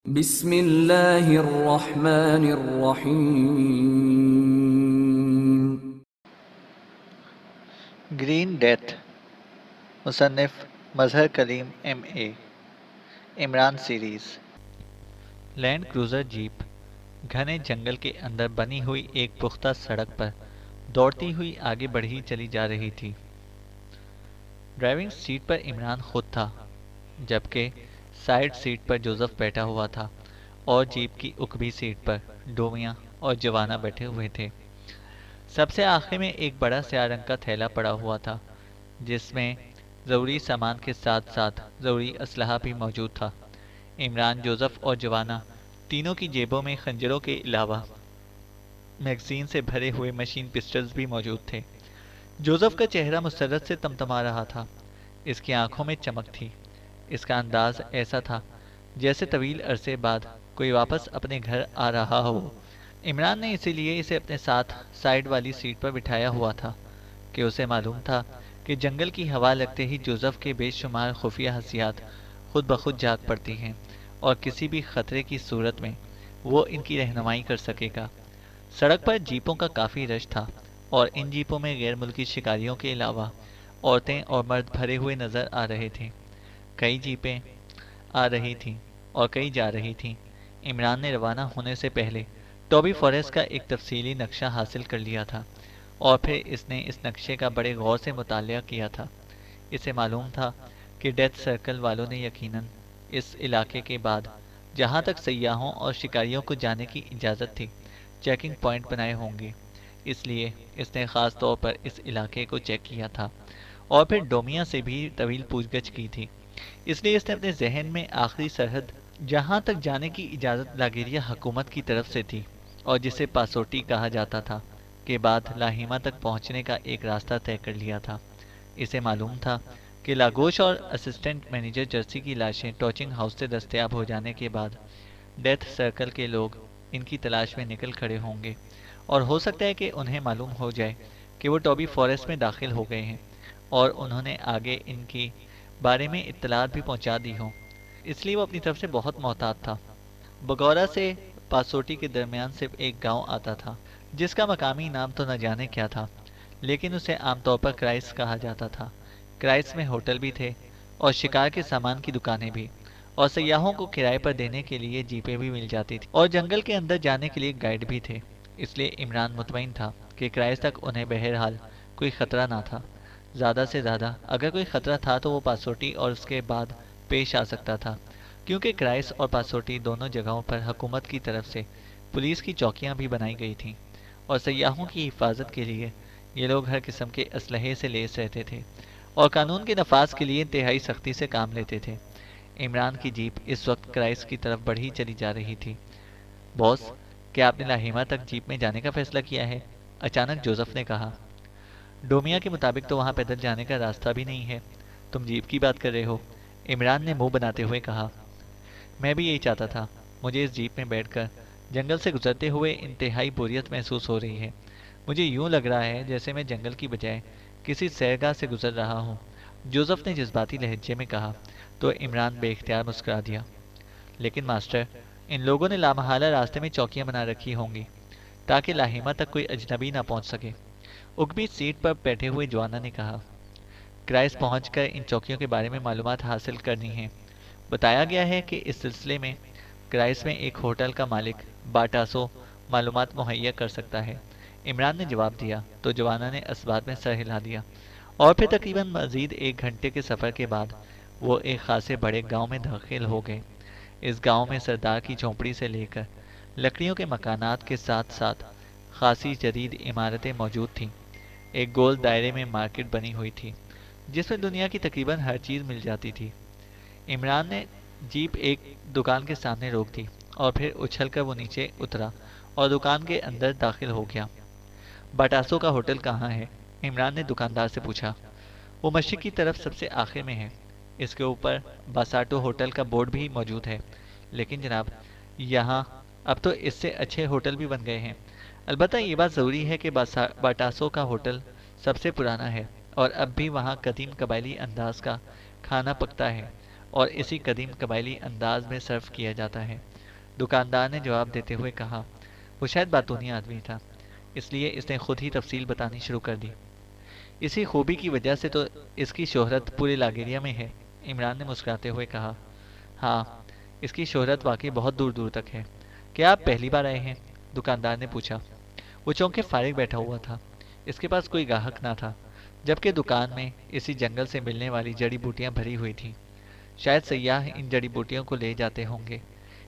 بسم اللہ الرحمن الرحیم۔ گرین ڈیتھ، مصنف Mazhar Kaleem M A, Imran series. Land cruiser jeep گھنے جنگل کے اندر بنی ہوئی ایک پختہ سڑک پر دوڑتی ہوئی آگے بڑھی چلی جا رہی تھی۔ ڈرائیونگ سیٹ پر عمران خود تھا، جبکہ سائیڈ سیٹ پر جوزف بیٹھا ہوا تھا اور جیپ کی اوپری سیٹ پر ڈومیاں اور جوانا بیٹھے ہوئے تھے۔ سب سے آخر میں ایک بڑا سیاہ رنگ کا تھیلا پڑا ہوا تھا، جس میں ضروری سامان کے ساتھ ساتھ ضروری اسلحہ بھی موجود تھا۔ عمران، جوزف اور جوانا تینوں کی جیبوں میں خنجروں کے علاوہ میگزین سے بھرے ہوئے مشین پسٹلز بھی موجود تھے۔ جوزف کا چہرہ مسرت سے تمتما رہا تھا، اس کی آنکھوں میں چمک تھی، اس کا انداز ایسا تھا جیسے طویل عرصے بعد کوئی واپس اپنے گھر آ رہا ہو۔ عمران نے اسی لیے اسے اپنے ساتھ سائیڈ والی سیٹ پر بٹھایا ہوا تھا کہ اسے معلوم تھا کہ جنگل کی ہوا لگتے ہی جوزف کے بے شمار خفیہ حسیات خود بخود جاگ پڑتی ہیں اور کسی بھی خطرے کی صورت میں وہ ان کی رہنمائی کر سکے گا۔ سڑک پر جیپوں کا کافی رش تھا اور ان جیپوں میں غیر ملکی شکاریوں کے علاوہ عورتیں اور مرد بھرے ہوئے نظر آ رہے تھے۔ کئی جیپیں آ رہی تھیں اور کئی جا رہی تھیں۔ عمران نے روانہ ہونے سے پہلے ٹوبی فاریسٹ کا ایک تفصیلی نقشہ حاصل کر لیا تھا اور پھر اس نے اس نقشے کا بڑے غور سے مطالعہ کیا تھا۔ اسے معلوم تھا کہ ڈیتھ سرکل والوں نے یقیناً اس علاقے کے بعد جہاں تک سیاحوں اور شکاریوں کو جانے کی اجازت تھی چیکنگ پوائنٹ بنائے ہوں گے، اس لیے اس نے خاص طور پر اس علاقے کو چیک کیا تھا اور پھر ڈومیا سے بھی طویل پوچھ گچھ کی تھی۔ اس لیے اس نے اپنے ذہن میں آخری سرحد جہاں تک جانے کی اجازت لاگیریا حکومت کی طرف سے تھی اور جسے پاسوٹی کہا جاتا تھا کے بعد لاہیما تک پہنچنے کا ایک راستہ طے کر لیا تھا۔ اسے معلوم تھا کہ لاگوش اور اسسٹنٹ مینیجر جرسی کی لاشیں ٹوچنگ ہاؤس سے دستیاب ہو جانے کے بعد ڈیتھ سرکل کے لوگ ان کی تلاش میں نکل کھڑے ہوں گے اور ہو سکتا ہے کہ انہیں معلوم ہو جائے کہ وہ ٹوبی فاریسٹ میں داخل ہو گئے ہیں اور انہوں نے آگے ان کی بارے میں اطلاعات بھی پہنچا دی ہوں، اس لیے وہ اپنی طرف سے بہت محتاط تھا۔ بگورا سے پاسوٹی کے درمیان صرف ایک گاؤں آتا تھا جس کا مقامی نام تو نہ جانے کیا تھا، لیکن اسے عام طور پر کرائس کہا جاتا تھا۔ کرائس میں ہوٹل بھی تھے اور شکار کے سامان کی دکانیں بھی، اور سیاحوں کو کرائے پر دینے کے لیے جیپیں بھی مل جاتی تھیں اور جنگل کے اندر جانے کے لیے گائیڈ بھی تھے۔ اس لیے عمران مطمئن تھا کہ کرائس تک انہیں بہرحال کوئی خطرہ نہ تھا۔ زیادہ سے زیادہ اگر کوئی خطرہ تھا تو وہ پاسوٹی اور اس کے بعد پیش آ سکتا تھا، کیونکہ کرائس اور پاسوٹی دونوں جگہوں پر حکومت کی طرف سے پولیس کی چوکیاں بھی بنائی گئی تھیں اور سیاحوں کی حفاظت کے لیے یہ لوگ ہر قسم کے اسلحے سے لیس رہتے تھے اور قانون کے نفاذ کے لیے انتہائی سختی سے کام لیتے تھے۔ عمران کی جیپ اس وقت کرائس کی طرف بڑھی چلی جا رہی تھی۔ باس، کیا آپ نے لاہیما تک جیپ میں جانے کا فیصلہ کیا ہے؟ اچانک جوزف نے کہا۔ ڈومیا کے مطابق تو وہاں پیدل جانے کا راستہ بھی نہیں ہے، تم جیپ کی بات کر رہے ہو؟ عمران نے منہ بناتے ہوئے کہا۔ میں بھی یہی چاہتا تھا، مجھے اس جیپ میں بیٹھ کر جنگل سے گزرتے ہوئے انتہائی بوریت محسوس ہو رہی ہے۔ مجھے یوں لگ رہا ہے جیسے میں جنگل کی بجائے کسی سیرگاہ سے گزر رہا ہوں، جوزف نے جذباتی لہجے میں کہا تو عمران بے اختیار مسکرا دیا۔ لیکن ماسٹر، ان لوگوں نے لامحالہ راستے میں چوکیاں بنا رکھی ہوں گی تاکہ لاہیما تک کوئی اجنبی نہ پہنچ سکے، اگبی سیٹ پر بیٹھے ہوئے جوانا نے کہا۔ کرائس پہنچ کر ان چوکیوں کے بارے میں معلومات حاصل کرنی ہیں۔ بتایا گیا ہے کہ اس سلسلے میں کرائس میں ایک ہوٹل کا مالک باٹاسو معلومات مہیا کر سکتا ہے۔ عمران نے جواب دیا تو جوانا نے اسبات میں سر ہلا دیا اور پھر تقریباً مزید ایک گھنٹے کے سفر کے بعد وہ ایک خاصے بڑے گاؤں میں داخل ہو گئے۔ اس گاؤں میں سردار کی جھونپڑی سے لے کر لکڑیوں کے مکانات کے ساتھ ساتھ خاصی جدید عمارتیں موجود تھیں۔ ایک گول دائرے میں مارکیٹ بنی ہوئی تھی جس میں دنیا کی تقریباً ہر چیز مل جاتی تھی۔ عمران نے جیپ ایک دکان کے سامنے روک دی اور پھر اچھل کر وہ نیچے اترا اور دکان کے اندر داخل ہو گیا۔ باٹاسو کا ہوٹل کہاں ہے؟ عمران نے دکاندار سے پوچھا۔ وہ مشرق کی طرف سب سے آخر میں ہے، اس کے اوپر باساٹو ہوٹل کا بورڈ بھی موجود ہے، لیکن جناب یہاں اب تو اس سے اچھے ہوٹل بھی بن گئے ہیں۔ البتہ یہ بات ضروری ہے کہ باٹاسو کا ہوٹل سب سے پرانا ہے اور اب بھی وہاں قدیم قبائلی انداز کا کھانا پکتا ہے اور اسی قدیم قبائلی انداز میں صرف کیا جاتا ہے۔ دکاندار نے جواب دیتے ہوئے کہا۔ وہ شاید باتونی آدمی تھا، اس لیے اس نے خود ہی تفصیل بتانی شروع کر دی۔ اسی خوبی کی وجہ سے تو اس کی شہرت پورے لاگیریا میں ہے، عمران نے مسکراتے ہوئے کہا۔ ہاں، اس کی شہرت واقعی بہت دور دور تک ہے۔ کیا آپ پہلی بار آئے ہیں؟ دکاندار نے پوچھا۔ وہ چونکے فارغ بیٹھا ہوا تھا، اس کے پاس کوئی گاہک نہ تھا، جبکہ دکان میں اسی جنگل سے ملنے والی جڑی بوٹیاں بھری ہوئی تھیں۔ شاید سیاح ان جڑی بوٹیوں کو لے جاتے ہوں گے۔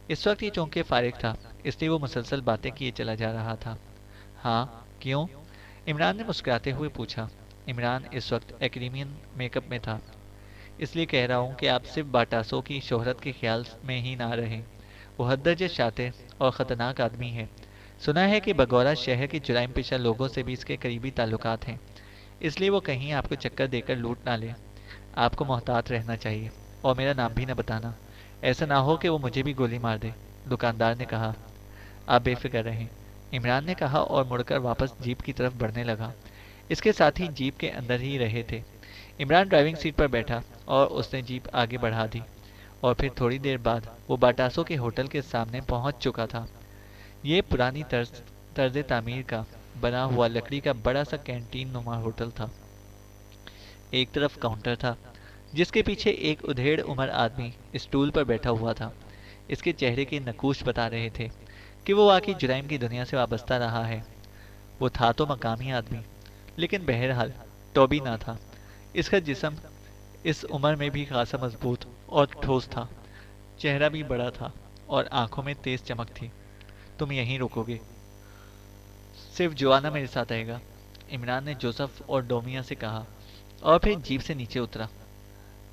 اس وقت یہ چونکہ فارغ تھا، اس لیے وہ مسلسل باتیں کیے چلا جا رہا تھا۔ ہاں، کیوں؟ عمران نے مسکراتے ہوئے پوچھا۔ عمران اس وقت ایکڈیمین میک اپ میں تھا۔ اس لیے کہہ رہا ہوں کہ آپ صرف باٹاسوں کی شہرت کے خیال میں ہی نہ رہیں۔ وہ حد درجے شاطر اور خطرناک آدمی ہے۔ سنا ہے کہ بگورا شہر کے جرائم پیشہ لوگوں سے بھی اس کے قریبی تعلقات ہیں، اس لیے وہ کہیں آپ کو چکر دے کر لوٹ نہ لے۔ آپ کو محتاط رہنا چاہیے اور میرا نام بھی نہ بتانا، ایسا نہ ہو کہ وہ مجھے بھی گولی مار دے، دکاندار نے کہا۔ آپ بے فکر رہیں، عمران نے کہا اور مڑ کر واپس جیپ کی طرف بڑھنے لگا۔ اس کے ساتھی جیپ کے اندر ہی رہے تھے۔ عمران ڈرائیونگ سیٹ پر بیٹھا اور اس نے جیپ آگے بڑھا دی، اور پھر تھوڑی دیر بعد وہ باٹاسو کے ہوٹل کے سامنے پہنچ چکا تھا۔ یہ پرانی طرز تعمیر کا بنا ہوا لکڑی کا بڑا سا کینٹین نما ہوٹل تھا۔ ایک طرف کاؤنٹر تھا جس کے پیچھے ایک ادھیڑ عمر آدمی اسٹول پر بیٹھا ہوا تھا۔ اس کے چہرے کے نقوش بتا رہے تھے کہ وہ واقعی جرائم کی دنیا سے وابستہ رہا ہے۔ وہ تھا تو مقامی آدمی، لیکن بہرحال ٹوبی نہ تھا۔ اس کا جسم اس عمر میں بھی خاصا مضبوط اور ٹھوس تھا، چہرہ بھی بڑا تھا اور آنکھوں میں تیز چمک تھی۔ تم یہیں رکو گے؟ صرف جوانا میرے ساتھ آئے گا، عمران نے جوزف اور ڈومیا سے کہا، اور پھر جیپ سے نیچے اترا۔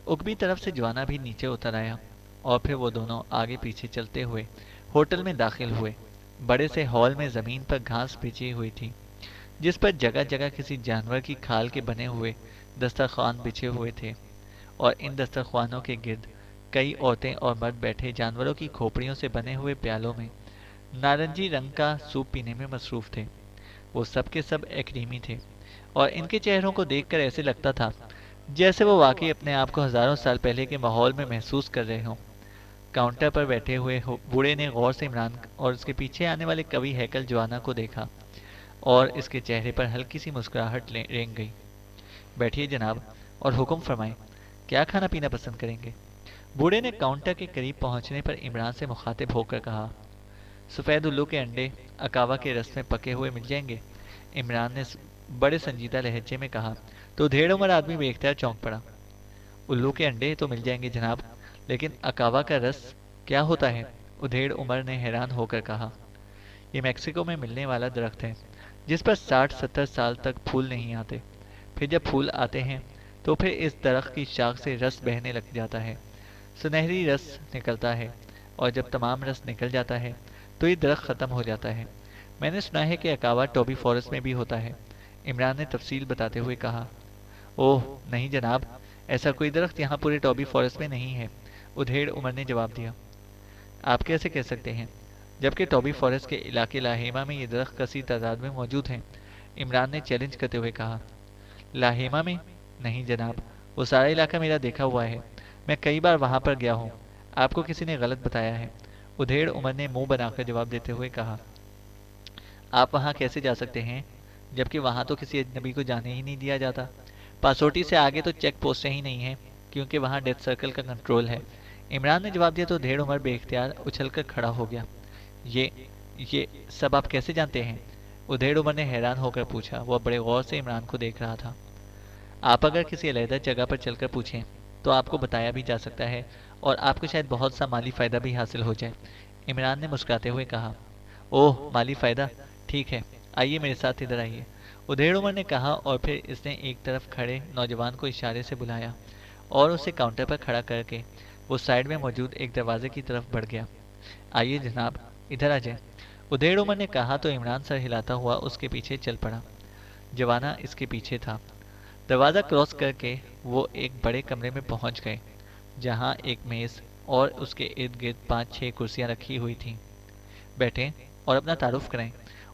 اگبی طرف سے جوانا بھی نیچے اتر آیا، اور پھر وہ دونوں آگے پیچھے چلتے ہوئے ہوٹل میں داخل ہوئے۔ بڑے سے ہال میں زمین پر گھاس بچھی ہوئی تھی، جس پر جگہ جگہ کسی جانور کی کھال کے بنے ہوئے دسترخوان بچھے ہوئے تھے، اور ان دسترخوانوں کے گرد کئی عورتیں اور مرد بیٹھے جانوروں کی کھوپڑیوں سے بنے ہوئے پیالوں میں نارنجی رنگ کا سوپ پینے میں مصروف تھے۔ وہ سب کے سب ایکڈیمی تھے، اور ان کے چہروں کو دیکھ کر ایسے لگتا تھا جیسے وہ واقعی اپنے آپ کو ہزاروں سال پہلے کے ماحول میں محسوس کر رہے ہوں۔ کاؤنٹر پر بیٹھے ہوئے بوڑھے نے غور سے عمران اور اس کے پیچھے آنے والے کبھی ہیکل جوانا کو دیکھا، اور اس کے چہرے پر ہلکی سی مسکراہٹ رینگ گئی۔ بیٹھیے جناب، اور حکم فرمائیں، کیا کھانا پینا پسند کریں گے؟ بوڑھے نے کاؤنٹر کے قریب پہنچنے پر عمران سے مخاطب ہو کر کہا۔ سفید الو کے انڈے اکاوا کے رس میں پکے ہوئے مل جائیں گے، عمران نے بڑے سنجیدہ لہجے میں کہا۔ تو ڈھیڑ عمر آدمی بے اختیار چونک پڑا۔ الو کے انڈے تو مل جائیں گے جناب، لیکن اکاوا کا رس کیا ہوتا ہے؟ ادھیڑ عمر نے حیران ہو کر کہا۔ یہ میکسیکو میں ملنے والا درخت ہے جس پر 60-70 سال تک پھول نہیں آتے، پھر جب پھول آتے ہیں تو پھر اس درخت کی شاخ سے رس بہنے لگ جاتا ہے، سنہری رس نکلتا ہے، اور جب تمام رس نکل جاتا ہے تو یہ درخت ختم ہو جاتا ہے۔ میں نے سنا ہے کہ اکاوا ٹوبی فارسٹ میں بھی ہوتا ہے، عمران نے تفصیل بتاتے ہوئے کہا۔ اوہ نہیں جناب، ایسا کوئی درخت یہاں پورے ٹوبی فارسٹ میں نہیں ہے، ادھیڑ عمر نے جواب دیا۔ آپ کیسے کہہ سکتے ہیں جبکہ ٹوبی فارسٹ کے علاقے لاہیما میں یہ درخت کثیر تعداد میں موجود ہیں؟ عمران نے چیلنج کرتے ہوئے کہا۔ لاہیما میں؟ نہیں جناب، وہ سارا علاقہ میرا دیکھا ہوا ہے، میں کئی بار وہاں پر گیا ہوں، آپ کو کسی نے غلط بتایا ہے، ادھیڑ عمر نے منہ بنا کر جواب دیتے ہوئے کہا۔ آپ وہاں کیسے جا سکتے ہیں جبکہ وہاں تو کسی اجنبی کو جانے ہی نہیں دیا جاتا؟ پاسوٹی سے آگے تو چیک پوسٹیں ہی نہیں ہیں، کیونکہ وہاں ڈیتھ سرکل کا کنٹرول ہے، عمران نے جواب دیا تو ڈھیڑ عمر بے اختیار اچھل کر کھڑا ہو گیا۔ یہ سب آپ کیسے جانتے ہیں؟ ادھیڑ عمر نے حیران ہو کر پوچھا۔ وہ بڑے غور سے عمران کو دیکھ رہا تھا۔ آپ اگر کسی علیحدہ جگہ پر چل کر پوچھیں تو آپ کو بتایا بھی جا سکتا ہے، اور آپ کو شاید بہت سا مالی فائدہ بھی حاصل ہو جائے، عمران نے مسکراتے ہوئے کہا۔ اوہ مالی فائدہ، ٹھیک ہے، آئیے میرے ساتھ ادھر آئیے، ادھیڑ عمر نے کہا، اور پھر اس نے ایک طرف کھڑے نوجوان کو اشارے سے بلایا اور اسے کاؤنٹر پر کھڑا کر کے وہ سائڈ میں موجود ایک دروازے کی طرف بڑھ گیا۔ آئیے جناب، ادھر آ جائیں، ادھیڑ عمر نے کہا تو عمران سر ہلاتا ہوا اس کے پیچھے چل پڑا۔ جوانا اس کے پیچھے تھا۔ دروازہ کراس کر کے وہ ایک بڑے کمرے میں پہنچ گئے جہاں ایک میز اور اس کے ارد گرد 5-6 کرسیاں رکھی ہوئی تھیں۔ بیٹھیں اور اپنا تعارف کریں،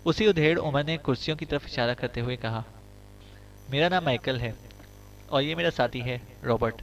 اسی ادھیڑ عمر نے کرسیوں کی طرف اشارہ کرتے ہوئے کہا۔ میرا نام مائیکل ہے اور یہ میرا ساتھی ہے رابرٹ،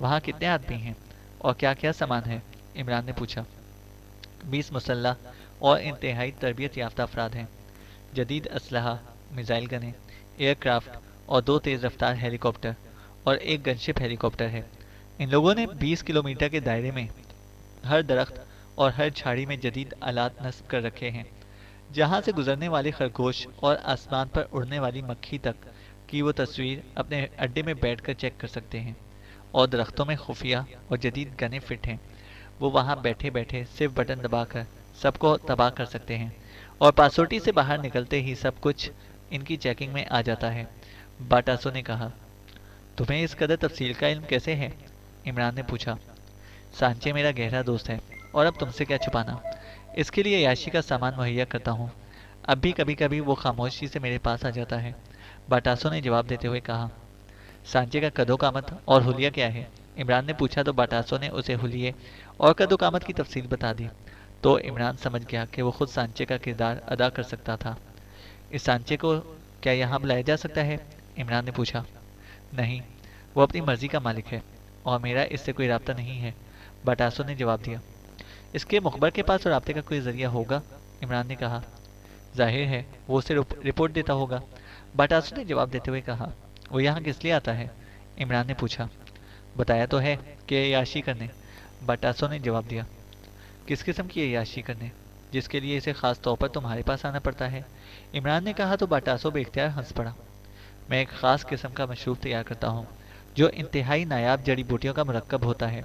وہاں کتنے آدمی ہیں اور کیا کیا سامان ہے؟ عمران نے پوچھا۔ 20 مسلح اور انتہائی تربیت یافتہ افراد ہیں۔ جدید اسلحہ، میزائل گنیں، ایئر کرافٹ اور 2 تیز رفتار ہیلی کاپٹر اور ایک گن شپ ہیلی کاپٹر ہے۔ ان لوگوں نے 20 کلومیٹر کے دائرے میں ہر درخت اور ہر جھاڑی میں جدید آلات نصب کر رکھے ہیں، جہاں سے گزرنے والے خرگوش اور آسمان پر اڑنے والی مکھی تک کی وہ تصویر اپنے اڈے میں بیٹھ کر چیک کر سکتے ہیں، اور درختوں میں خفیہ اور جدید گنیں فٹ ہیں۔ وہ وہاں بیٹھے بیٹھے صرف بٹن دبا کر سب کو تباہ کر سکتے ہیں، اور پاسوٹی سے باہر نکلتے ہی سب کچھ ان کی چیکنگ میں آ جاتا ہے۔ باٹاسو نے کہا۔ تمہیں اس قدر تفصیل کا علم کیسے ہے؟ عمران نے پوچھا۔ سانچے میرا گہرا دوست ہے، اور اب تم سے کیا چھپانا، اس کے لیے عیاشی کا سامان مہیا کرتا ہوں۔ اب بھی کبھی کبھی وہ خاموشی سے میرے پاس آ جاتا ہے، باٹاسو نے جواب دیتے ہوئے کہا۔ سانچے کا قد و قامت اور حلیہ کیا ہے؟ عمران نے پوچھا تو باٹاسو نے اسے حلیے اور قد و قامت کی تفصیل بتا دی، تو عمران سمجھ گیا کہ وہ خود سانچے کا کردار ادا کر سکتا تھا۔ اس سانچے کو کیا یہاں بلایا جا سکتا ہے؟ عمران نے پوچھا۔ نہیں، وہ اپنی مرضی کا مالک ہے، اور میرا اس سے کوئی رابطہ نہیں ہے، باٹاسو نے جواب دیا۔ اس کے مخبر کے پاس رابطے کا کوئی ذریعہ ہوگا؟ عمران نے کہا۔ ظاہر ہے وہ اسے رپورٹ دیتا ہوگا، باٹاسو نے جواب دیتے ہوئے کہا۔ وہ یہاں کس لیے آتا ہے؟ عمران نے پوچھا۔ بتایا تو ہے کہ عیاشی کرنے، باٹاسو نے جواب دیا۔ کس قسم کی عیاشی کرنے، جس کے لیے اسے خاص طور پر تمہارے پاس آنا پڑتا ہے؟ عمران نے کہا تو باٹاسو بے اختیار ہنس پڑا۔ میں ایک خاص قسم کا مشروب تیار کرتا ہوں، جو انتہائی نایاب جڑی بوٹیوں کا مرکب ہوتا ہے،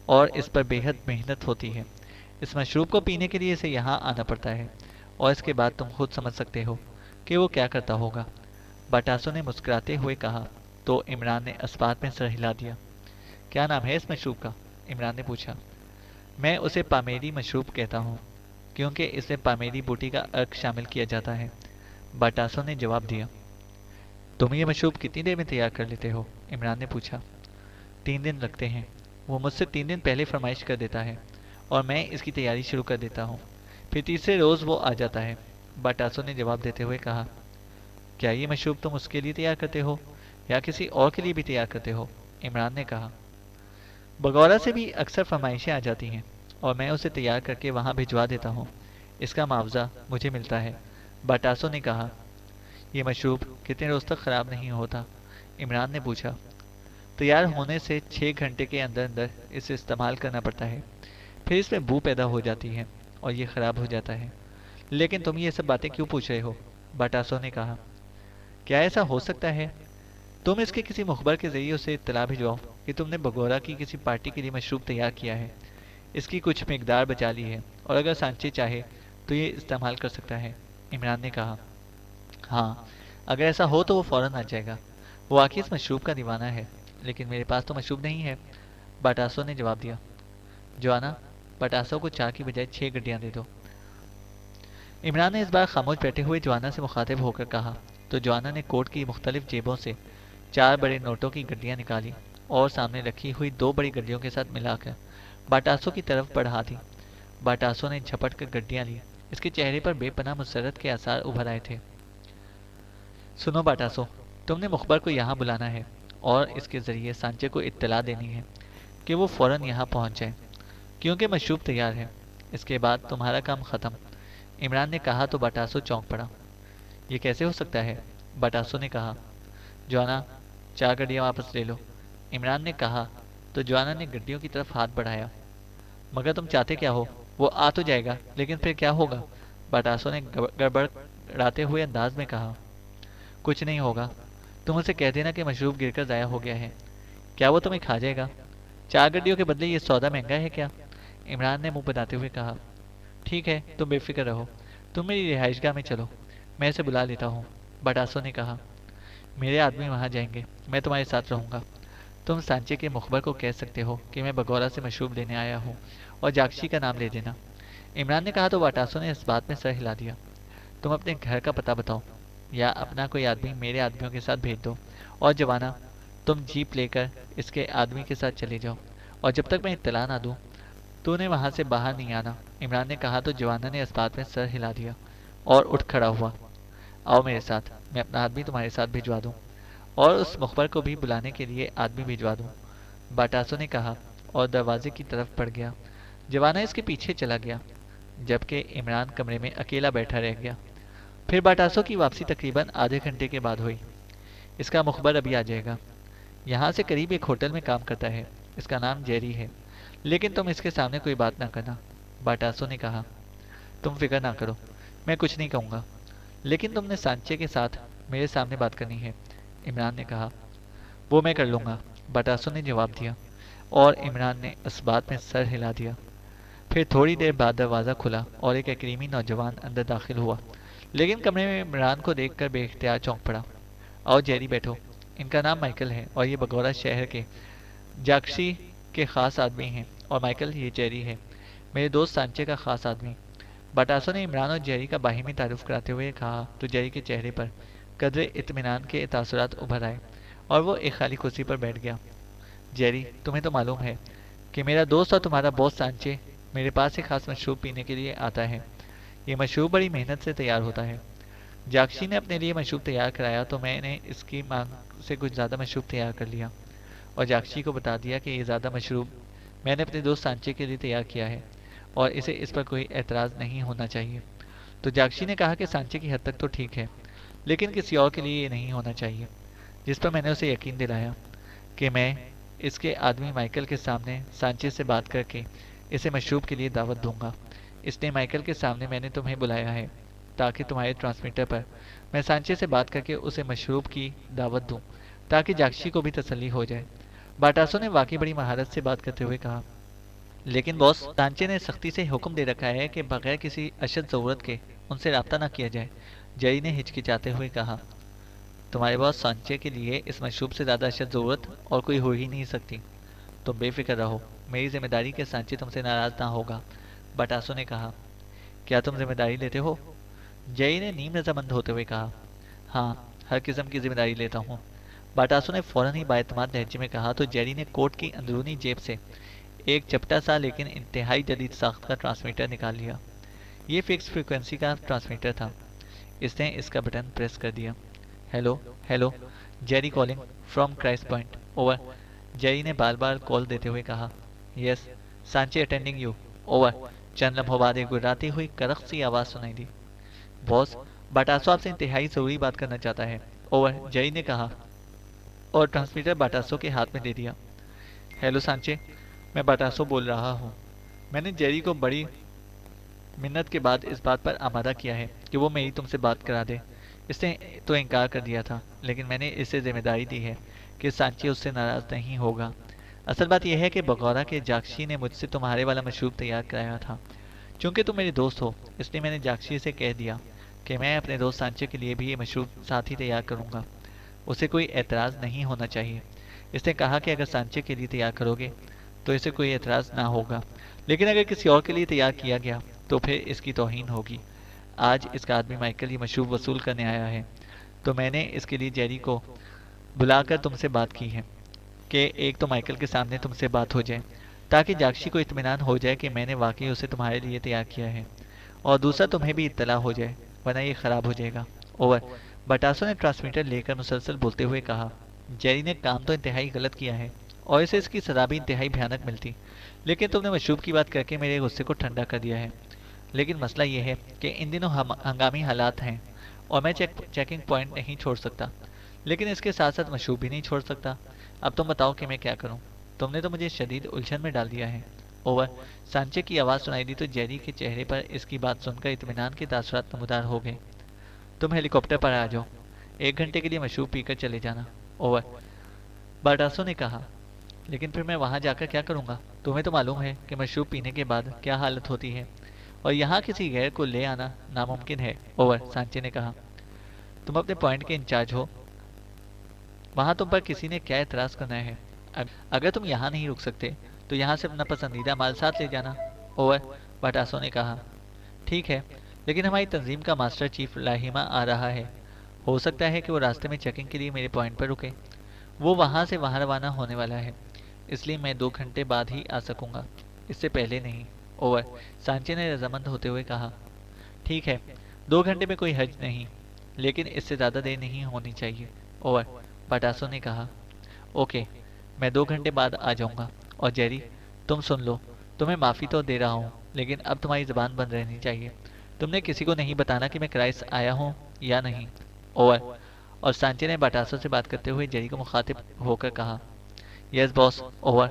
اور اس پر بے حد محنت ہوتی ہے۔ اس مشروب کو پینے کے لیے اسے یہاں آنا پڑتا ہے، اور اس کے بعد تم خود سمجھ سکتے ہو کہ وہ کیا کرتا ہوگا، باٹاسو نے مسکراتے ہوئے کہا، تو عمران نے اسبات میں سر ہلا دیا۔ کیا نام ہے اس مشروب کا؟ عمران نے پوچھا۔ میں اسے پامیری مشروب کہتا ہوں، کیونکہ اس میں پامیری بوٹی کا عرق شامل کیا جاتا ہے، باٹاسو نے جواب دیا۔ تم یہ مشروب کتنی دیر میں تیار کر لیتے ہو؟ عمران نے پوچھا۔ 3 دن لگتے ہیں، وہ مجھ سے 3 دن پہلے فرمائش کر دیتا ہے، اور میں اس کی تیاری شروع کر دیتا ہوں، پھر تیسرے روز وہ آ جاتا ہے، باٹاسو نے جواب دیتے ہوئے کہا۔ کیا یہ مشروب تم اس کے لیے تیار کرتے ہو یا کسی اور کے لیے بھی تیار کرتے ہو؟ عمران نے کہا۔ بگورا سے بھی اکثر فرمائشیں آ جاتی ہیں، اور میں اسے تیار کر کے وہاں بھجوا دیتا ہوں، اس کا معاوضہ مجھے ملتا ہے، باٹاسو نے کہا۔ یہ مشروب کتنے روز تک خراب نہیں ہوتا؟ عمران نے پوچھا۔ تیار ہونے سے 6 گھنٹے کے اندر اندر اسے استعمال کرنا پڑتا ہے، پھر اس میں بو پیدا ہو جاتی ہے اور یہ خراب ہو جاتا ہے۔ لیکن تم یہ سب باتیں کیوں پوچھ رہے ہو؟ باٹاسو نے کہا۔ کیا ایسا ہو سکتا ہے تم اس کے کسی مخبر کے ذریعے اسے اطلاع بھجواؤ کہ تم نے بگورا کی کسی پارٹی کے لیے مشروب تیار کیا ہے، اس کی کچھ مقدار بچا لی ہے، اور اگر سانچے چاہے تو یہ استعمال کر سکتا ہے؟ عمران نے کہا۔ ہاں، اگر ایسا ہو تو وہ فوراً آ جائے گا، وہ واقعی اس مشروب کا دیوانہ ہے، لیکن میرے پاس تو مشروب نہیں ہے، باٹاسو نے جواب دیا۔ جوانا، باٹاسو کو 4 کی بجائے 6 گڈیاں دے دو۔ عمران نے اس بار خاموش بیٹھے ہوئے جوانا سے مخاطب ہو کر کہا، تو جوانا نے کوٹ کی مختلف جیبوں سے 4 بڑے نوٹوں کی گڈیاں نکالی اور سامنے رکھی ہوئی 2 بڑی گڈیوں کے ساتھ ملا کر باٹاسو کی طرف بڑھا دی۔ باٹاسو نے جھپٹ کر گڈیاں لی، اس کے چہرے پر بے پناہ مسرت کے آثار ابھر آئے تھے۔ سنو باٹاسو، تم نے مخبر کو یہاں بلانا ہے اور اس کے ذریعے سانچے کو اطلاع دینی ہے کہ وہ فوراً یہاں پہنچ جائے، کیونکہ مشروب تیار ہے، اس کے بعد تمہارا کام ختم۔ عمران نے کہا تو باٹاسو چونک پڑا۔ یہ کیسے ہو سکتا ہے؟ باٹاسو نے کہا۔ جوانا، 4 گڈیاں واپس لے لو، عمران نے کہا تو جوانا نے گڈیوں کی طرف ہاتھ بڑھایا۔ مگر تم چاہتے کیا ہو؟ وہ آ تو جائے گا، لیکن پھر کیا ہوگا؟ باٹاسو نے گڑبڑاتے ہوئے انداز میں کہا۔ کچھ نہیں ہوگا، تم اسے کہہ دینا کہ مشروب گر کر ضائع ہو گیا ہے۔ کیا وہ تمہیں کھا جائے گا؟ 4 گڈیوں کے بدلے یہ سودا مہنگا ہے کیا؟ عمران نے منہ بناتے ہوئے کہا۔ ٹھیک ہے، تم بے فکر رہو، تم میری رہائش گاہ میں چلو، میں اسے بلا لیتا ہوں، باٹاسو نے کہا۔ میرے آدمی وہاں جائیں گے، میں تمہارے ساتھ رہوں گا۔ تم سانچے کے مخبر کو کہہ سکتے ہو کہ میں بگورا سے مشروب لینے آیا ہوں، اور جاکشی کا نام لے دینا۔ عمران نے کہا تو باٹاسو نے اس بات میں سر ہلا دیا۔ تم اپنے گھر کا پتہ بتاؤ، یا اپنا کوئی آدمی میرے آدمیوں کے ساتھ بھیج دو، اور جوانا، تم جیپ لے کر اس کے آدمی کے ساتھ چلے جاؤ، اور جب تک میں اطلاع نہ دوں تو انہیں وہاں سے باہر نہیں آنا۔ عمران نے کہا تو جوانا نے اس بات میں سر ہلا دیا اور اٹھ کھڑا ہوا۔ آؤ میرے ساتھ، میں اپنا آدمی تمہارے ساتھ بھجوا دوں، اور اس مخبر کو بھی بلانے کے لیے آدمی بھجوا دوں، باٹاسو نے کہا اور دروازے کی طرف بڑھ گیا۔ جوانا اس کے پیچھے چلا گیا جبکہ عمران کمرے میں اکیلا بیٹھا رہ گیا۔ پھر باٹاسو کی واپسی تقریباً آدھے گھنٹے کے بعد ہوئی۔ اس کا مخبر ابھی آ جائے گا۔ یہاں سے قریب ایک ہوٹل میں کام کرتا ہے، اس کا نام جیری ہے، لیکن تم اس کے سامنے کوئی بات نہ کرنا۔ باٹاسو نے کہا، تم فکر نہ کرو، میں کچھ نہیں کہوں گا، لیکن تم نے سانچے کے ساتھ میرے سامنے بات کرنی ہے۔ عمران نے کہا، وہ میں کر لوں گا، باٹاسو نے جواب دیا، اور عمران نے اس بات میں سر ہلا دیا۔ پھر تھوڑی دیر بعد دروازہ کھلا اور ایک اکریمی نوجوان اندر داخل ہوا، لیکن کمرے میں عمران کو دیکھ کر بے اختیار چونک پڑا۔ آؤ جیری بیٹھو، ان کا نام مائیکل ہے اور یہ بگورا شہر کے جاکشی کے خاص آدمی ہیں، اور مائیکل یہ جیری ہے، میرے دوست سانچے کا خاص آدمی۔ باٹاسو نے عمران اور جیری کا باہمی تعارف کراتے ہوئے کہا تو جیری کے چہرے پر قدر اطمینان کے تاثرات ابھر آئے اور وہ ایک خالی کرسی پر بیٹھ گیا۔ جیری، تمہیں تو معلوم ہے کہ میرا دوست اور تمہارا باس سانچے میرے پاس ایک خاص مشروب پینے کے لیے آتا ہے۔ یہ مشروب بڑی محنت سے تیار ہوتا ہے۔ جاکشی نے اپنے لیے مشروب تیار کرایا تو میں نے اس کی مانگ سے کچھ زیادہ مشروب تیار کر لیا اور جاکشی کو بتا دیا کہ یہ زیادہ مشروب میں نے اپنے دوست سانچے کے لیے تیار کیا ہے اور اسے اس پر کوئی اعتراض نہیں ہونا چاہیے۔ تو جاکشی نے کہا کہ سانچے کی حد تک تو ٹھیک ہے، لیکن کسی اور کے لیے یہ نہیں ہونا چاہیے، جس پر میں نے اسے یقین دلایا کہ میں اس کے آدمی مائیکل کے سامنے سانچے سے بات کر کے اسے مشروب کے لیے دعوت دوں گا۔ اس لیے مائیکل کے سامنے میں نے تمہیں بلایا ہے تاکہ تمہارے ٹرانسمیٹر پر میں سانچے سے بات کر کے اسے مشروب کی دعوت دوں تاکہ جاکشی کو بھی تسلی ہو جائے۔ باٹاسو نے واقعی بڑی مہارت سے بات کرتے ہوئے کہا، لیکن باس، سانچے نے سختی سے حکم دے رکھا ہے کہ بغیر کسی اشد ضرورت کے ان سے رابطہ نہ کیا جائے۔ جیری نے ہچکچاتے ہوئے کہا، تمہارے باس سانچے کے لیے اس مشروب سے زیادہ اشد ضرورت اور کوئی ہو ہی نہیں سکتی۔ تم بے فکر رہو، میری ذمہ داری کے سانچے تم سے ناراض نہ ہوگا۔ باٹاسو نے کہا، کیا تم ذمہ داری لیتے ہو؟ جیری نے نیم رضامند ہوتے ہوئے کہا، ہاں، ہر قسم کی ذمہ داری لیتا ہوں۔ باٹاسو نے فوراً ہی بااعتماد لہجے میں کہا تو جیری نے کوٹ کی اندرونی جیب سے ایک چپٹا سا لیکن انتہائی جدید ساخت کا ٹرانسمیٹر نکال لیا۔ یہ فکس فریکوینسی کا ٹرانسمیٹر تھا۔ اس نے اس کا بٹن پریس کر دیا۔ Hello hello, Jerry calling from Christ Point, over. Jerry نے بار بار کال دیتے ہوئے کہا، yes Sanche attending you, over. چند لمحوں بعد ایک گراتی ہوئی کرخت سی آواز سنائی دی، باس، باٹاسو آپ سے انتہائی ضروری بات کرنا چاہتا ہے، اوور، جیری نے کہا اور ٹرانسمیٹر باٹاسو کے ہاتھ میں دے دیا۔ ہیلو سانچے، میں باٹاسو بول رہا ہوں۔ میں نے جیری کو بڑی منت کے بعد اس بات پر آمادہ کیا ہے کہ وہ میری تم سے بات کرا دے۔ اس نے تو انکار کر دیا تھا، لیکن میں نے اسے ذمہ داری دی ہے کہ سانچے اس سے ناراض نہیں ہوگا۔ اصل بات یہ ہے کہ بغورا کے جاکشی نے مجھ سے تمہارے والا مشروب تیار کرایا تھا۔ چونکہ تم میرے دوست ہو، اس لیے میں نے جاکشی سے کہہ دیا کہ میں اپنے دوست سانچے کے لیے بھی یہ مشروب ساتھ ہی تیار کروں گا۔ اسے کوئی اعتراض نہیں ہونا چاہیے۔ اس نے کہا کہ اگر سانچے کے لیے تیار کرو گے تو اسے کوئی اعتراض نہ ہوگا، لیکن اگر کسی اور کے لیے تیار کیا گیا تو پھر اس کی توہین ہوگی۔ آج اس کا آدمی مائیکل یہ مشروب وصول کرنے آیا ہے، تو میں نے اس کے لیے جیری کو بلا کر تم سے بات کی ہے کہ ایک تو مائیکل کے سامنے تم سے بات ہو جائے تاکہ جاکشی کو اطمینان ہو جائے کہ میں نے واقعی اسے تمہارے لیے تیار کیا ہے، اور دوسرا تمہیں بھی اطلاع ہو جائے، ورنہ یہ خراب ہو جائے گا، اوور۔ باٹاسو نے ٹرانسمیٹر لے کر مسلسل بولتے ہوئے کہا، جیری نے کام تو انتہائی غلط کیا ہے اور اسے اس کی سزا بھی انتہائی بھیانک ملتی، لیکن تم نے مشروب کی بات کر کے میرے غصے کو ٹھنڈا کر دیا ہے۔ لیکن مسئلہ یہ ہے کہ ان دنوں ہنگامی حالات ہیں اور میں چیکنگ پوائنٹ نہیں چھوڑ سکتا، لیکن اس کے ساتھ ساتھ مشروب بھی نہیں چھوڑ سکتا۔ اب تم بتاؤ کہ میں کیا کروں؟ تم نے تو مجھے شدید الجھن میں ڈال دیا ہے، اوور۔ سانچے کی آواز سنائی دی تو جیری کے چہرے پر اس کی بات سن کر اطمینان کے تاثرات نمودار ہو گئے۔ تم ہیلی کاپٹر پر آ جاؤ، 1 گھنٹے کے لیے مشروب پی کر چلے جانا، اوور۔ باٹاسو نے کہا، لیکن پھر میں وہاں جا کر کیا کروں گا؟ تمہیں تو معلوم ہے کہ مشروب پینے کے بعد کیا حالت ہوتی ہے، اور یہاں کسی غیر کو لے آنا ناممکن ہے، اوور۔ سانچے نے کہا، تم اپنے پوائنٹ کے انچارج ہو، وہاں تم پر کسی نے کیا اعتراض کرنا ہے؟ اگر تم یہاں نہیں رک سکتے تو یہاں سے اپنا پسندیدہ مال ساتھ لے جانا، اوور۔ باٹاسو نے کہا، ٹھیک ہے، لیکن ہماری تنظیم کا ماسٹر چیف لاہیمہ آ رہا ہے، ہو سکتا ہے کہ وہ راستے میں چیکنگ کے لیے میرے پوائنٹ پر رکے۔ وہ وہاں سے وہاں روانہ ہونے والا ہے، اس لیے میں 2 گھنٹے بعد ہی آ سکوں گا، اس سے پہلے نہیں، اوور۔ سانچے نے رضامند ہوتے ہوئے کہا، ٹھیک ہے، 2 گھنٹے میں کوئی حرج نہیں، لیکن اس سے زیادہ دیر نہیں ہونی چاہیے، اوور۔ باٹاسو نے کہا، اوکے، میں 2 گھنٹے بعد آ جاؤں گا۔ اور جیری، تم سن لو، تمہیں معافی تو دے رہا ہوں، لیکن اب تمہاری زبان بند رہنی چاہیے۔ تم نے کسی کو نہیں بتانا کہ میں کرائس آیا ہوں یا نہیں۔ اوور۔ اور سانچے نے باٹاسو سے بات کرتے ہوئے جیری کو مخاطب ہو کر کہا۔ یس باس، اوور۔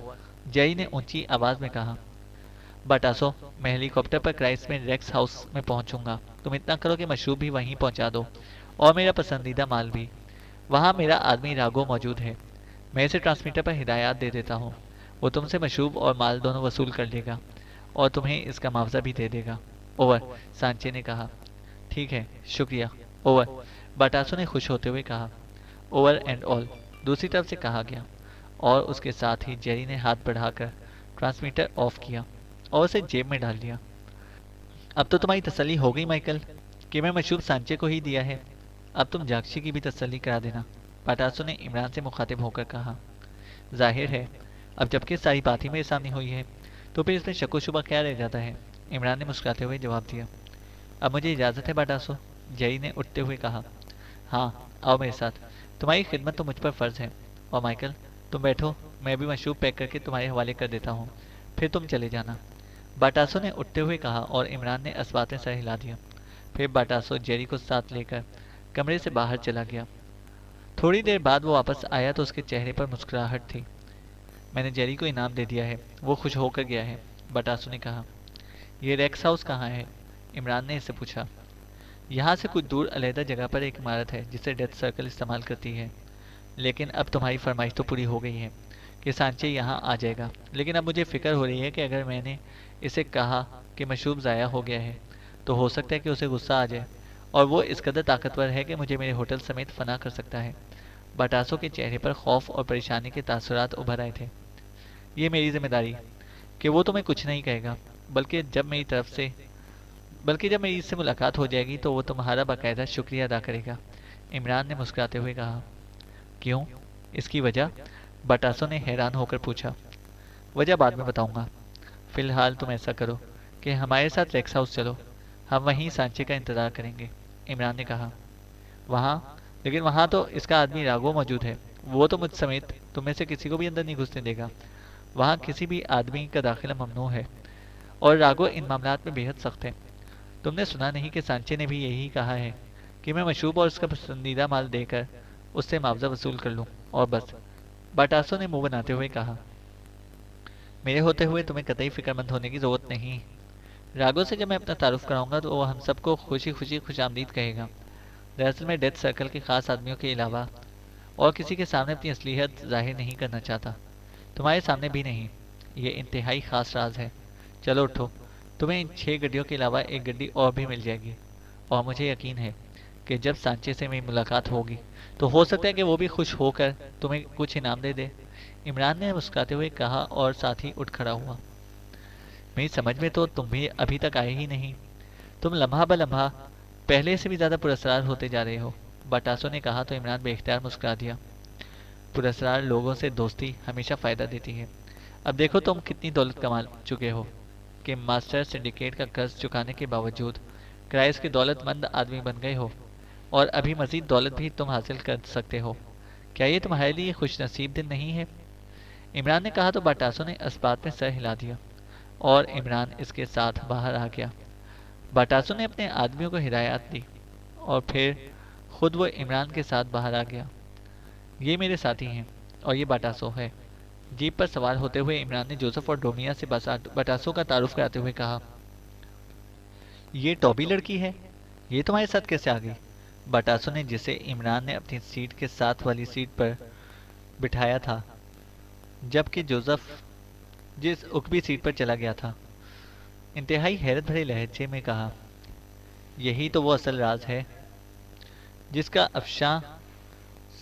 جیری نے اونچی آواز میں کہا۔ باٹاسو، میں ہیلی کاپٹر پر کرائس میں ریکس ہاؤس میں پہنچوں گا۔ تم اتنا کرو کہ مشروب بھی وہیں پہنچا دو، اور میرا پسندیدہ مال بھی۔ وہاں میرا آدمی راگو موجود ہے، میں اسے ٹرانسمیٹر پر ہدایات دے دیتا ہوں۔ وہ تم سے مشروب اور مال دونوں وصول کر لے گا، اور تمہیں اس کا معاوضہ بھی دے دے گا۔ اوور، سانچے نے کہا۔ ٹھیک ہے، شکریہ۔ اوور، باٹاسو نے خوش ہوتے ہوئے کہا۔ اوور اینڈ آل، دوسری طرف سے کہا گیا، اور اس کے ساتھ ہی جیری نے ہاتھ بڑھا کر ٹرانسمیٹر آف کیا اور اسے جیب میں ڈال دیا۔ اب تو تمہاری تسلی ہو گئی مائیکل، کہ میں مشروب سانچے کو ہی دیا ہے۔ اب تم جاکشی کی بھی تسلی کرا دینا، باٹاسو نے عمران سے مخاطب ہو کر کہا۔ ظاہر ہے، اب جبکہ ساری بات ہی میرے سامنے ہوئی ہے تو پھر اس میں شک و شبہ کیا رہ جاتا ہے، عمران نے مسکراتے ہوئے جواب دیا۔ اب مجھے اجازت ہے باٹاسو، جیری نے اٹھتے ہوئے کہا۔ ہاں، آؤ میرے ساتھ، تمہاری خدمت تو مجھ پر فرض ہے۔ اور مائیکل، تم بیٹھو، میں بھی مشروب پیک کر کے تمہارے حوالے کر دیتا ہوں، پھر تم چلے جانا، باٹاسو نے اٹھتے ہوئے کہا، اور عمران نے اسبات میں سر ہلا دیا۔ پھر باٹاسو جیری کو ساتھ لے کر کمرے سے باہر چلا گیا۔ تھوڑی دیر بعد وہ واپس آیا تو اس کے چہرے پر مسکراہٹ تھی۔ میں نے جیری کو انعام دے دیا ہے، وہ خوش ہو کر گیا ہے، باٹاسو نے کہا۔ یہ ریکس ہاؤس کہاں ہے؟ عمران نے اس سے پوچھا۔ یہاں سے کچھ دور علیحدہ جگہ پر ایک عمارت ہے جسے ڈیتھ سرکل استعمال کرتی ہے، لیکن اب تمہاری فرمائش تو پوری ہو گئی ہے کہ سانچے یہاں آ جائے گا، لیکن اب مجھے فکر ہو رہی ہے کہ اگر میں نے اسے کہا کہ مشروب ضائع ہو گیا ہے تو ہو سکتا ہے کہ اسے غصہ آ جائے، اور وہ اس قدر طاقتور ہے کہ مجھے میرے ہوٹل سمیت فنا کر سکتا ہے۔ باٹاسو کے چہرے پر خوف اور پریشانی کے تاثرات ابھر آئے تھے۔ یہ میری ذمہ داری کہ وہ تمہیں کچھ نہیں کہے گا، بلکہ جب میری اس سے ملاقات ہو جائے گی تو وہ تمہارا باقاعدہ شکریہ ادا کرے گا، عمران نے مسکراتے ہوئے کہا۔ کیوں؟ اس کی وجہ؟ باٹاسو نے حیران ہو کر پوچھا۔ وجہ بعد میں بتاؤں گا، فی الحال تم ایسا کرو کہ ہمارے ساتھ ریکس ہاؤس چلو، ہم وہیں سانچے کا انتظار کریں گے، عمران نے کہا۔ وہاں؟ لیکن وہاں تو اس کا آدمی راگو موجود ہے، وہ تو مجھ سمیت تم میں سے کسی کو بھی اندر نہیں گھسنے دے گا۔ وہاں کسی بھی آدمی کا داخلہ ممنوع ہے، اور راگو ان معاملات میں بے حد سخت ہے۔ تم نے سنا نہیں کہ سانچے نے بھی یہی کہا ہے کہ میں مشروب اور اس کا پسندیدہ مال دے کر اس سے معاوضہ وصول کر لوں، اور بس، باٹاسو نے منہ بناتے ہوئے کہا۔ میرے ہوتے ہوئے تمہیں قطعی فکر مند ہونے کی ضرورت نہیں۔ راگو سے جب میں اپنا تعارف کراؤں گا تو وہ ہم سب کو خوشی خوشی خوش آمدید کہے گا۔ دراصل میں ڈیتھ سرکل کے خاص آدمیوں کے علاوہ اور کسی کے سامنے اپنی اصلیت ظاہر نہیں کرنا چاہتا، تمہارے سامنے بھی نہیں۔ یہ انتہائی خاص راز ہے۔ چلو اٹھو، تمہیں ان 6 گڈیوں کے علاوہ ایک گڈی اور بھی مل جائے گی، اور مجھے یقین ہے کہ جب سانچے سے میری ملاقات ہوگی تو ہو سکتا ہے کہ وہ بھی خوش ہو کر تمہیں کچھ انعام دے دے، عمران نے مسکراتے ہوئے کہا، اور ساتھ ہی اٹھ کھڑا ہوا۔ میری سمجھ میں تو تم بھی ابھی تک آئے ہی نہیں، تم لمحہ بہ لمحہ پہلے سے بھی زیادہ پراسرار ہوتے جا رہے ہو، باٹاسو نے کہا تو عمران بے اختیار مسکرا دیا۔ پراسرار لوگوں سے دوستی ہمیشہ فائدہ دیتی ہے۔ اب دیکھو تم کتنی دولت کما چکے ہو کہ ماسٹر سنڈیکیٹ کا قرض چکانے کے باوجود کرائس کے دولت مند آدمی بن گئے ہو، اور ابھی مزید دولت بھی تم حاصل کر سکتے ہو۔ کیا یہ تمہارے لیے خوش نصیب دن نہیں ہے؟ عمران نے کہا تو باٹاسو نے اسبات میں سر ہلا دیا، اور عمران اس کے ساتھ باہر آ گیا۔ باٹاسو نے اپنے آدمیوں کو ہدایات دی، اور پھر خود وہ عمران کے ساتھ باہر آ گیا۔ یہ میرے ساتھی ہیں، اور یہ باٹاسو ہے۔ جیپ پر سوار ہوتے ہوئے عمران نے جوزف اور ڈومیا سے باٹاسو کا تعارف کراتے ہوئے کہا۔ یہ ٹوبی لڑکی ہے، یہ تمہارے ساتھ کیسے آ گئی؟ باٹاسو نے، جسے عمران نے اپنی سیٹ کے ساتھ والی سیٹ پر بٹھایا تھا جبکہ جوزف جس عقبی سیٹ پر چلا گیا تھا، انتہائی حیرت بھرے لہجے میں کہا۔ یہی تو وہ اصل راز ہے جس کا افشاں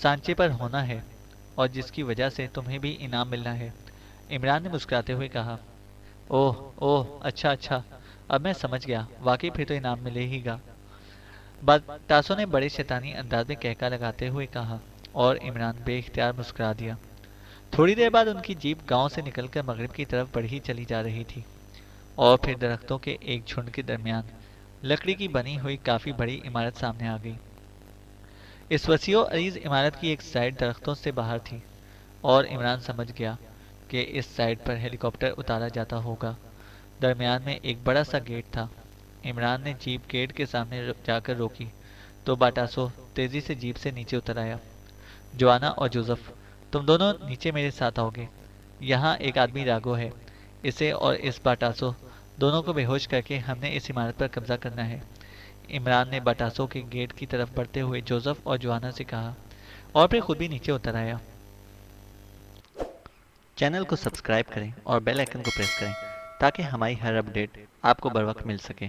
سانچے پر ہونا ہے، اور جس کی وجہ سے تمہیں بھی انعام ملنا ہے، عمران نے مسکراتے ہوئے کہا۔ اوہ اوہ، اچھا اچھا، اب میں سمجھ گیا، واقعی پھر تو انعام ملے ہی گا، باٹاسو نے بڑے شیطانی انداز میں کہکا لگاتے ہوئے کہا، اور عمران بے اختیار مسکرا دیا۔ تھوڑی دیر بعد ان کی جیپ گاؤں سے نکل کر مغرب کی طرف بڑھی چلی جا رہی تھی، اور پھر درختوں کے ایک جھنڈ کے درمیان لکڑی کی بنی ہوئی کافی بڑی عمارت سامنے آ گئی۔ اس وسیع و عریض عمارت کی ایک سائڈ درختوں سے باہر تھی، اور عمران سمجھ گیا کہ اس سائٹ پر ہیلی کاپٹر اتارا جاتا ہوگا۔ درمیان میں ایک بڑا سا گیٹ تھا۔ عمران نے جیپ گیٹ کے سامنے جا کر روکی تو باٹاسو تیزی سے جیپ سے نیچے اتر آیا۔ جوانا اور جوزف، تم دونوں نیچے میرے ساتھ آؤ گے۔ یہاں ایک آدمی راگو ہے، اسے اور اس باٹاسو دونوں کو بے ہوش کر کے ہم نے اس عمارت پر قبضہ کرنا ہے۔ عمران نے باٹاسو کے گیٹ کی طرف بڑھتے ہوئے جوزف اور جوانا سے کہا، اور پھر خود بھی نیچے اتر آیا۔ چینل کو سبسکرائب کریں اور بیل آئیکن کو پریس کریں تاکہ ہماری ہر اپڈیٹ آپ کو بر وقت مل سکے۔